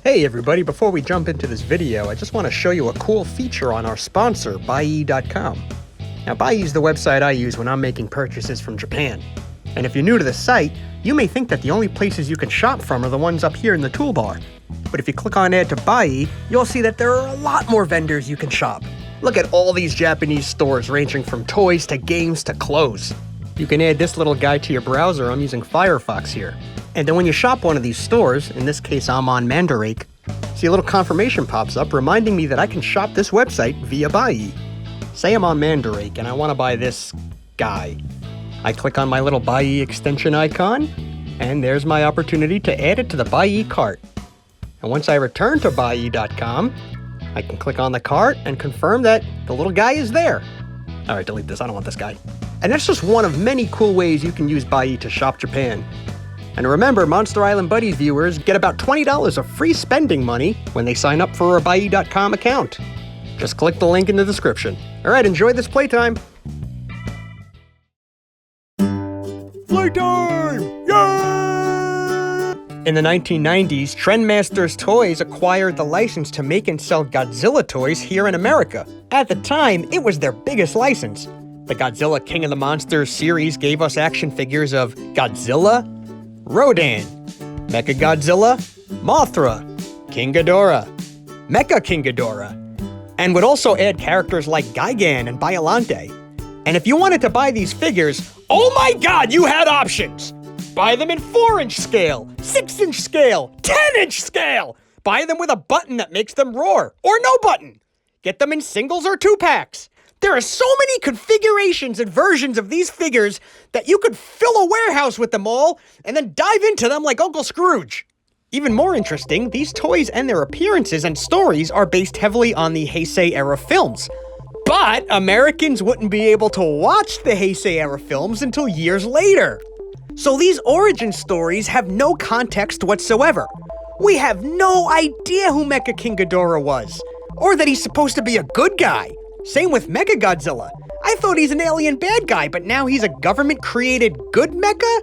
Hey everybody, before we jump into this video, I just want to show you a cool feature on our sponsor, Buyee.com. Now, Buyee is the website I use when I'm making purchases from Japan. And if you're new to the site, you may think that the only places you can shop from are the ones up here in the toolbar. But if you click on Add to Buyee, you'll see that there are a lot more vendors you can shop. Look at all these Japanese stores ranging from toys to games to clothes. You can add this little guy to your browser. I'm using Firefox here. And then when you shop one of these stores, in this case I'm on Mandarake, see a little confirmation pops up reminding me that I can shop this website via Buyee. Say I'm on Mandarake and I want to buy this guy. I click on my little Buyee extension icon, and there's my opportunity to add it to the Buyee cart. And once I return to Buyee.com, I can click on the cart and confirm that the little guy is there. Alright, delete this, I don't want this guy. And that's just one of many cool ways you can use Buyee to shop Japan. And remember, Monster Island Buddies viewers get about $20 of free spending money when they sign up for a Buyee.com account. Just click the link in the description. Alright, enjoy this playtime! Playtime! Yay! In the 1990s, Trendmasters Toys acquired the license to make and sell Godzilla toys here in America. At the time, it was their biggest license. The Godzilla King of the Monsters series gave us action figures of Godzilla, Rodan, Mechagodzilla, Mothra, King Ghidorah, Mecha King Ghidorah, and would also add characters like Gigan and Biollante. And if you wanted to buy these figures, oh my god, you had options! Buy them in 4-inch scale, 6-inch scale, 10-inch scale! Buy them with a button that makes them roar, or no button! Get them in singles or 2-packs! There are so many configurations and versions of these figures that you could fill a warehouse with them all and then dive into them like Uncle Scrooge. Even more interesting, these toys and their appearances and stories are based heavily on the Heisei-era films. But Americans wouldn't be able to watch the Heisei-era films until years later. So these origin stories have no context whatsoever. We have no idea who Mecha King Ghidorah was, or that he's supposed to be a good guy. Same with Mechagodzilla. I thought he's an alien bad guy, but now he's a government-created good mecha?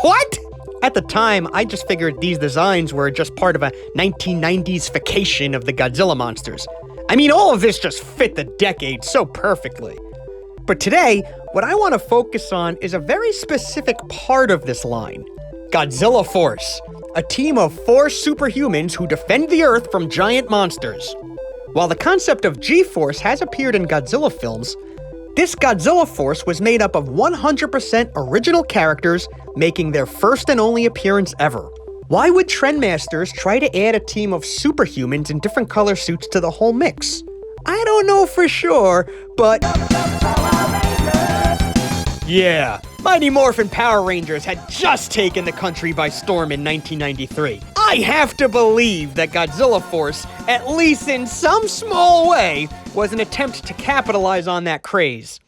What? At the time, I just figured these designs were just part of a 1990s-fication of the Godzilla monsters. I mean, all of this just fit the decade so perfectly. But today, what I want to focus on is a very specific part of this line. Godzilla Force, a team of 4 superhumans who defend the Earth from giant monsters. While the concept of G-Force has appeared in Godzilla films, this Godzilla Force was made up of 100% original characters making their first and only appearance ever. Why would Trendmasters try to add a team of superhumans in different color suits to the whole mix? I don't know for sure, but... yeah, Mighty Morphin Power Rangers had just taken the country by storm in 1993. I have to believe that Godzilla Force, at least in some small way, was an attempt to capitalize on that craze.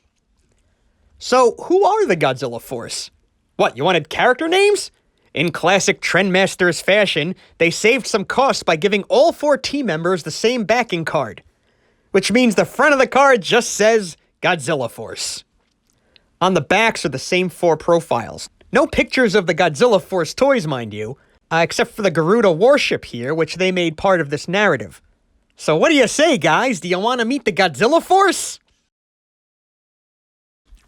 So, who are the Godzilla Force? What, you wanted character names? In classic Trendmasters fashion, they saved some costs by giving all 4 team members the same backing card. Which means the front of the card just says Godzilla Force. On the backs are the same 4 profiles. No pictures of the Godzilla Force toys, mind you, except for the Garuda warship here, which they made part of this narrative. So what do you say, guys? Do you want to meet the Godzilla Force?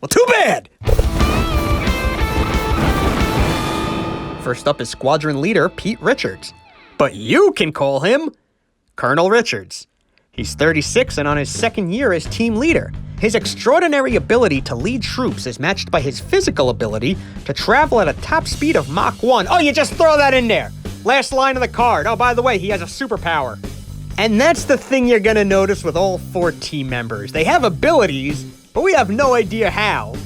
Well, too bad! First up is Squadron Leader Pete Richards. But you can call him Colonel Richards. He's 36 and on his 2nd year as team leader. His extraordinary ability to lead troops is matched by his physical ability to travel at a top speed of Mach 1. Oh, you just throw that in there! Last line of the card. Oh, by the way, he has a superpower. And that's the thing you're gonna notice with all 4 team members. They have abilities, but we have no idea how.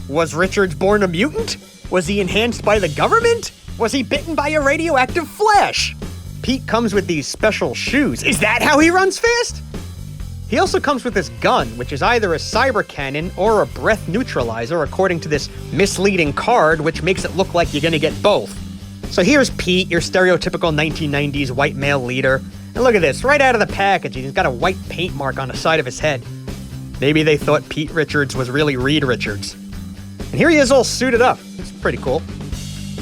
Was Richards born a mutant? Was he enhanced by the government? Was he bitten by a radioactive flash? Pete comes with these special shoes. Is that how he runs fast? He also comes with this gun, which is either a cyber cannon or a breath neutralizer, according to this misleading card, which makes it look like you're gonna get both. So here's Pete, your stereotypical 1990s white male leader. And look at this, right out of the package, he's got a white paint mark on the side of his head. Maybe they thought Pete Richards was really Reed Richards. And here he is all suited up. It's pretty cool.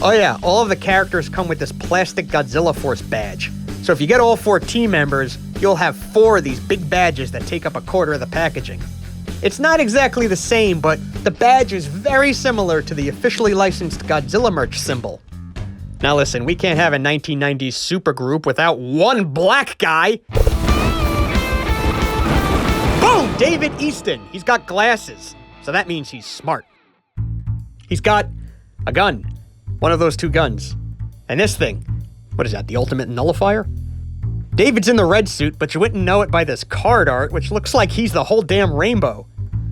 Oh yeah, all of the characters come with this plastic Godzilla Force badge. So if you get all 4 team members, you'll have 4 of these big badges that take up a quarter of the packaging. It's not exactly the same, but the badge is very similar to the officially licensed Godzilla merch symbol. Now listen, we can't have a 1990s supergroup without one black guy. Boom! David Easton. He's got glasses, so that means he's smart. He's got a gun. One of those 2 guns. And this thing. What is that, the ultimate nullifier? David's in the red suit, but you wouldn't know it by this card art, which looks like he's the whole damn rainbow.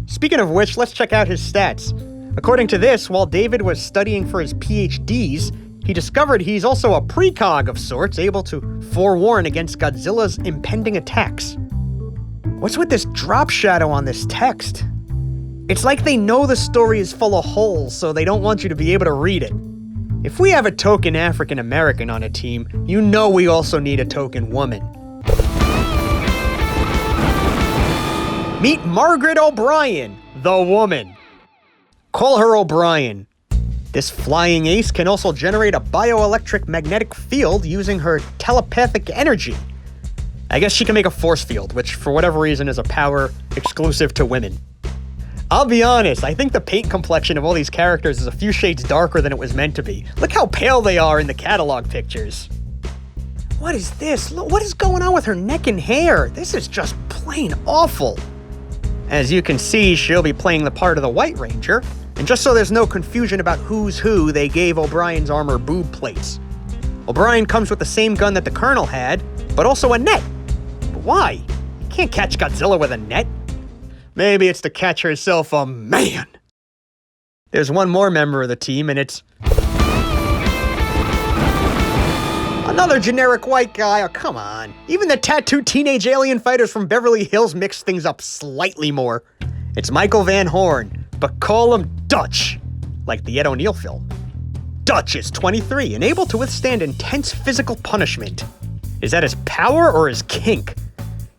Speaking of which, let's check out his stats. According to this, while David was studying for his PhDs, he discovered he's also a precog of sorts, able to forewarn against Godzilla's impending attacks. What's with this drop shadow on this text? It's like they know the story is full of holes, so they don't want you to be able to read it. If we have a token African American on a team, you know we also need a token woman. Meet Margaret O'Brien, the woman. Call her O'Brien. This flying ace can also generate a bioelectric magnetic field using her telepathic energy. I guess she can make a force field, which for whatever reason is a power exclusive to women. I'll be honest, I think the paint complexion of all these characters is a few shades darker than it was meant to be. Look how pale they are in the catalog pictures. What is this? What is going on with her neck and hair? This is just plain awful. As you can see, she'll be playing the part of the White Ranger, and just so there's no confusion about who's who, they gave O'Brien's armor boob plates. O'Brien comes with the same gun that the Colonel had, but also a net. But why? You can't catch Godzilla with a net. Maybe it's to catch herself a man. There's one more member of the team, and it's another generic white guy. Oh, come on. Even the tattooed teenage alien fighters from Beverly Hills mix things up slightly more. It's Michael Van Horn, but call him Dutch, like the Ed O'Neill film. Dutch is 23 and able to withstand intense physical punishment. Is that his power or his kink?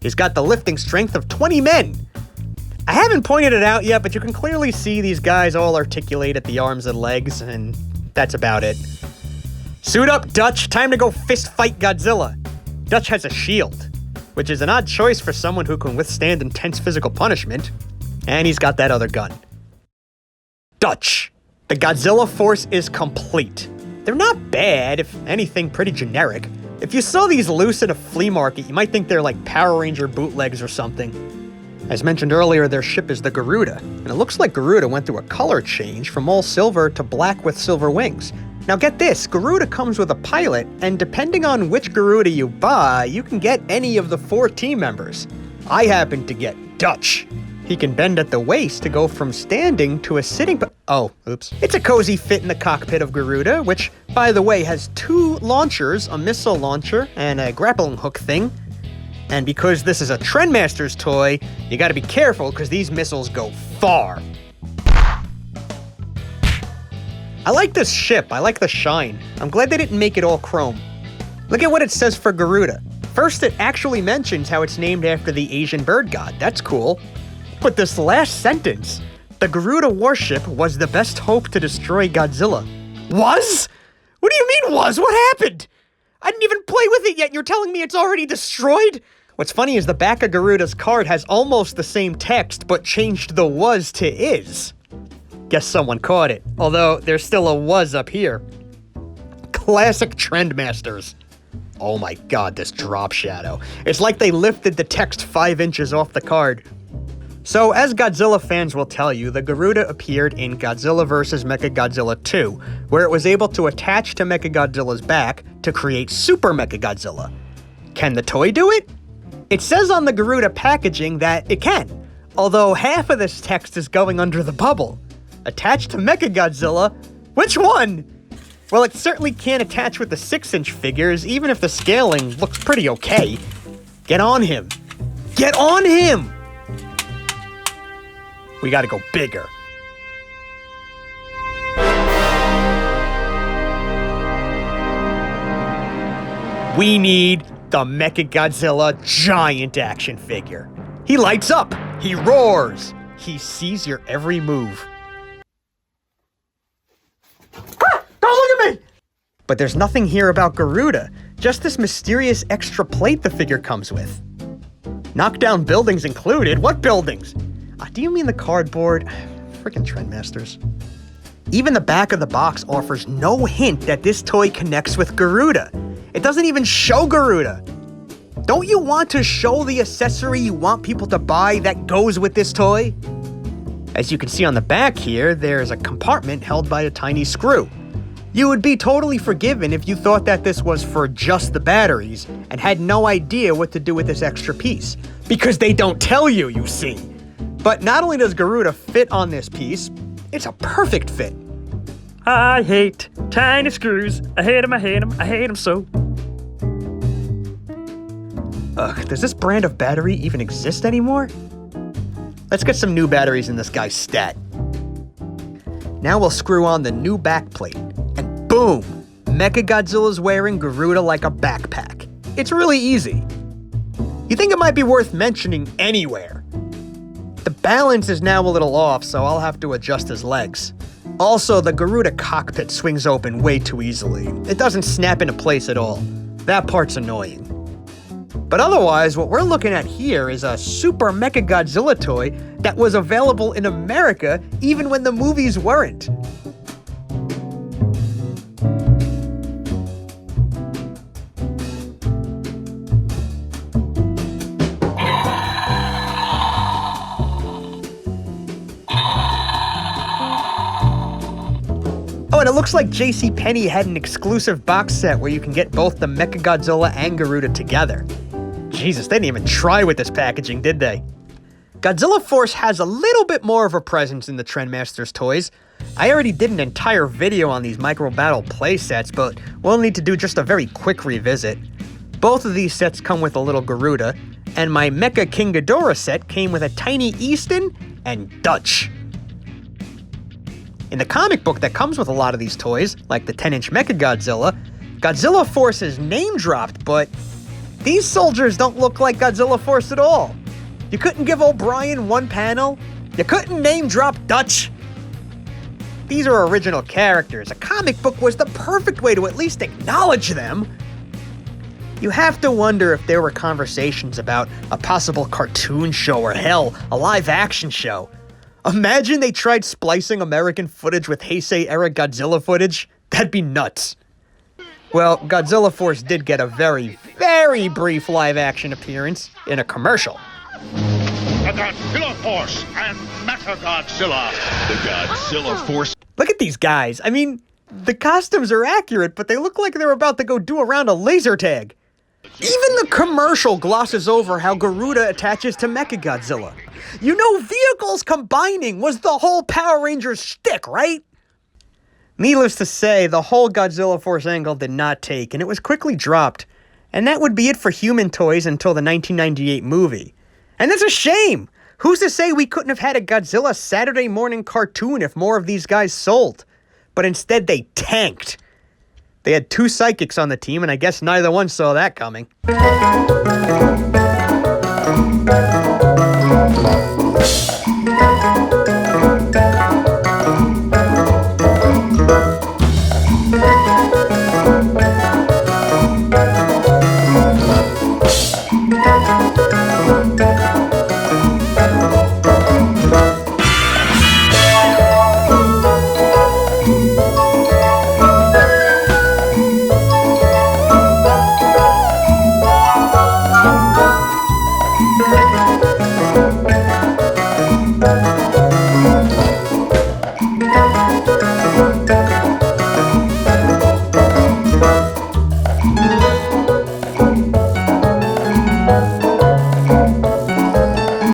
He's got the lifting strength of 20 men. I haven't pointed it out yet, but you can clearly see these guys all articulate at the arms and legs, and that's about it. Suit up, Dutch. Time to go fist fight Godzilla. Dutch has a shield, which is an odd choice for someone who can withstand intense physical punishment. And he's got that other gun. Dutch. The Godzilla Force is complete. They're not bad, if anything, pretty generic. If you saw these loose at a flea market, you might think they're like Power Ranger bootlegs or something. As mentioned earlier, their ship is the Garuda, and it looks like Garuda went through a color change from all silver to black with silver wings. Now get this, Garuda comes with a pilot, and depending on which Garuda you buy, you can get any of the 4 team members. I happen to get Dutch. He can bend at the waist to go from standing to a sitting oh, oops. It's a cozy fit in the cockpit of Garuda, which, by the way, has 2 launchers, a missile launcher, and a grappling hook thing. And because this is a Trendmasters toy, you gotta be careful because these missiles go far. I like this ship, I like the shine. I'm glad they didn't make it all chrome. Look at what it says for Garuda. First, it actually mentions how it's named after the Asian bird god. That's cool. But this last sentence, the Garuda warship was the best hope to destroy Godzilla. Was? What do you mean was? What happened? I didn't even play with it yet. You're telling me it's already destroyed? What's funny is the back of Garuda's card has almost the same text, but changed the was to is. Guess someone caught it, although there's still a was up here. Classic Trendmasters. Oh my god, this drop shadow. It's like they lifted the text 5 inches off the card. So, as Godzilla fans will tell you, the Garuda appeared in Godzilla vs. Mechagodzilla 2, where it was able to attach to Mechagodzilla's back to create Super Mechagodzilla. Can the toy do it? It says on the Garuda packaging that it can, although half of this text is going under the bubble. Attached to Mechagodzilla? Which one? Well, it certainly can't attach with the 6-inch figures, even if the scaling looks pretty okay. Get on him. Get on him! We gotta go bigger. We need the Mechagodzilla giant action figure. He lights up. He roars. He sees your every move. Ah! Don't look at me! But there's nothing here about Garuda. just this mysterious extra plate the figure comes with. Knockdown buildings included? What buildings? Do you mean the cardboard? Freaking Trendmasters. Even the back of the box offers no hint that this toy connects with Garuda. It doesn't even show Garuda. Don't you want to show the accessory you want people to buy that goes with this toy? As you can see on the back here, there's a compartment held by a tiny screw. You would be totally forgiven if you thought that this was for just the batteries and had no idea what to do with this extra piece. Because they don't tell you, you see. But not only does Garuda fit on this piece, it's a perfect fit. I hate tiny screws. I hate them, I hate them, I hate them so. Ugh, does this brand of battery even exist anymore? Let's get some new batteries in this guy's stat. Now we'll screw on the new backplate, and boom! Mechagodzilla's wearing Garuda like a backpack. It's really easy. You think it might be worth mentioning anywhere. The balance is now a little off, so I'll have to adjust his legs. Also, the Garuda cockpit swings open way too easily. It doesn't snap into place at all. That part's annoying. But otherwise, what we're looking at here is a Super Mechagodzilla toy that was available in America even when the movies weren't. Oh, and it looks like JCPenney had an exclusive box set where you can get both the Mechagodzilla and Garuda together. Jesus, they didn't even try with this packaging, did they? Godzilla Force has a little bit more of a presence in the Trendmasters toys. I already did an entire video on these Micro Battle playsets, but we'll need to do just a very quick revisit. Both of these sets come with a little Garuda, and my Mecha King Ghidorah set came with a tiny Easton and Dutch. In the comic book that comes with a lot of these toys, like the 10-inch Mechagodzilla, Godzilla Force is name-dropped, but these soldiers don't look like Godzilla Force at all. You couldn't give O'Brien one panel? You couldn't name-drop Dutch? These are original characters. A comic book was the perfect way to at least acknowledge them. You have to wonder if there were conversations about a possible cartoon show or hell, a live-action show. Imagine they tried splicing American footage with Heisei-era Godzilla footage. That'd be nuts. Well, Godzilla Force did get a very, very brief live-action appearance in a commercial. The Godzilla Force and Mechagodzilla. The Godzilla Force. Look at these guys. I mean, the costumes are accurate, but they look like they're about to go do a round of laser tag. Even the commercial glosses over how Garuda attaches to Mechagodzilla. You know, vehicles combining was the whole Power Rangers shtick, right? Needless to say, the whole Godzilla Force angle did not take, and it was quickly dropped. And that would be it for human toys until the 1998 movie. And that's a shame! Who's to say we couldn't have had a Godzilla Saturday morning cartoon if more of these guys sold? But instead they tanked. They had two psychics on the team, and I guess neither one saw that coming.